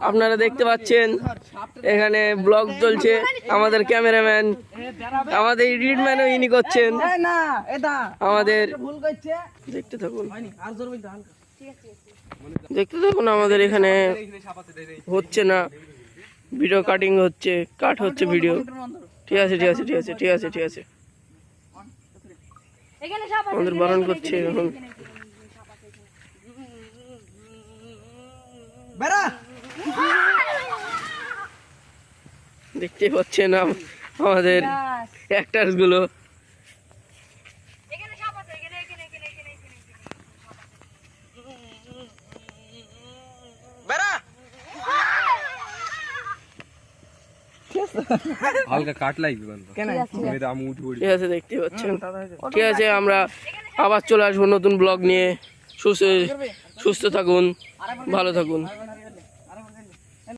আপনারা দেখতে পাচ্ছেন এখানে ব্লগ চলছে। আমাদের ক্যামেরাম্যান, আমাদের এডিটম্যানও ইনি করছেন। আমাদের দেখতে থাকুন, দেখতে থাকুন। আমাদের এখানে হচ্ছে না, ভিডিও কাটিং হচ্ছে, কাট হচ্ছে ভিডিও। ঠিক আছে ঠিক আছে ঠিক আছে ঠিক আছে ঠিক আছে। আমাদের বারণ করছে এখন। দেখতে পাচ্ছেন আমাদের অ্যাক্টরস গুলো। হালকা কাট লাগবে ঠিক আছে, দেখতে পাচ্ছেন। ঠিক আছে, আমরা আবার চলে আসবো নতুন ব্লগ নিয়ে। সুস্থ থাকুন, ভালো থাকুন।